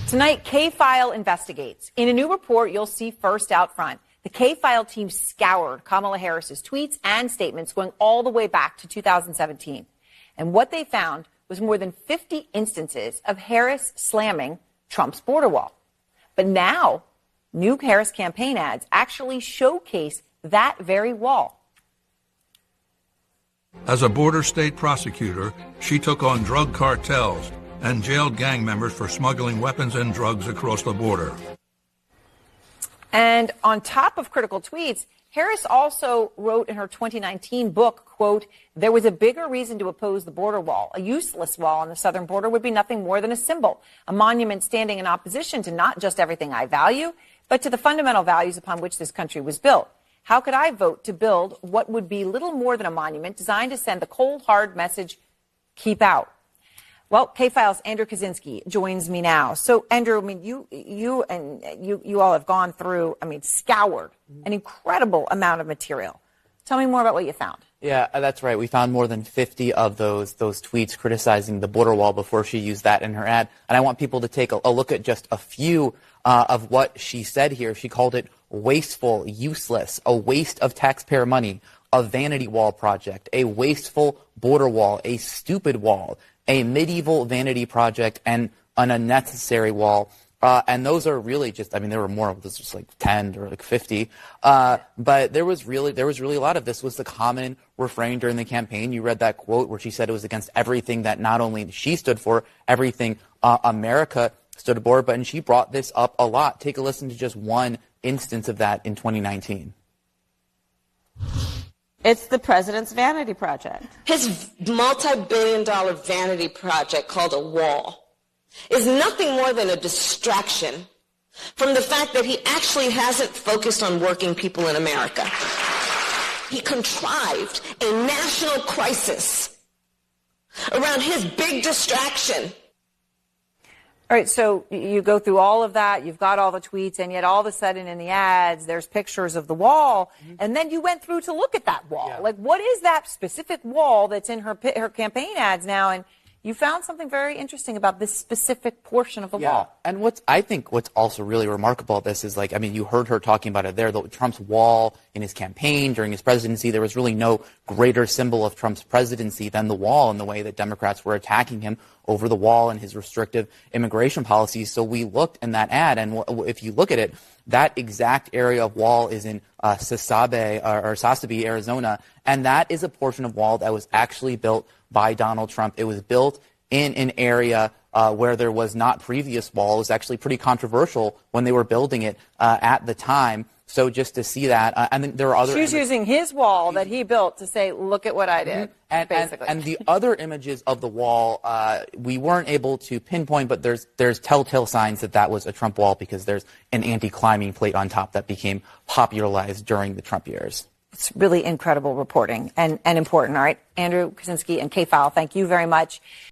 Tonight, K-File investigates. In a new report you'll see first out front, the K-File team scoured Kamala Harris's tweets and statements going all the way back to 2017. And what they found was more than 50 instances of Harris slamming Trump's border wall. But now, new Harris campaign ads actually showcase that very wall. As a border state prosecutor, she took on drug cartels and jailed gang members for smuggling weapons and drugs across the border. And on top of critical tweets, Harris also wrote in her 2019 book, quote, "There was a bigger reason to oppose the border wall. A useless wall on the southern border would be nothing more than a symbol, a monument standing in opposition to not just everything I value, but to the fundamental values upon which this country was built. How could I vote to build what would be little more than a monument designed to send the cold, hard message, keep out?" Well, K-File's Andrew Kaczynski joins me now. So, Andrew, I mean, you all have gone through, scoured an incredible amount of material. Tell me more about what you found. Yeah, that's right. We found more than 50 of those tweets criticizing the border wall before she used that in her ad. And I want people to take a look at just a few of what she said here. She called it wasteful, useless, a waste of taxpayer money, a vanity wall project, a wasteful border wall, a stupid wall, a medieval vanity project, and an unnecessary wall. And those are really just, there were more of this, just like 10 or like 50. But there was really a lot of this was the common refrain during the campaign. You read that quote where she said it was against everything that not only she stood for, everything America stood for, and she brought this up a lot. Take a listen to just one instance of that in 2019. It's the president's vanity project. His multi-billion-dollar vanity project called a wall is nothing more than a distraction from the fact that he actually hasn't focused on working people in America. He contrived a national crisis around his big distraction. All right, so you go through all of that, you've got all the tweets, and yet all of a sudden in the ads, there's pictures of the wall, and then you went through to look at that wall. Yeah. Like, what is that specific wall that's in her campaign ads now? And you found something very interesting about this specific portion of the wall. And I think what's also really remarkable about this is, you heard her talking about it there, Trump's wall in his campaign during his presidency. There was really no greater symbol of Trump's presidency than the wall, in the way that Democrats were attacking him over the wall and his restrictive immigration policies. So we looked in that ad, and if you look at it, that exact area of wall is in Sasabe, Arizona, and that is a portion of wall that was actually built by Donald Trump. It was built in an area where there was not previous wall. It was actually pretty controversial when they were building it at the time. So just to see that, and then there are other. She's using his wall that he built to say, "Look at what I did." Basically. And the other images of the wall, we weren't able to pinpoint, but there's telltale signs that was a Trump wall, because there's an anti-climbing plate on top that became popularized during the Trump years. It's really incredible reporting and important. All right, Andrew Kaczynski and K-File, thank you very much.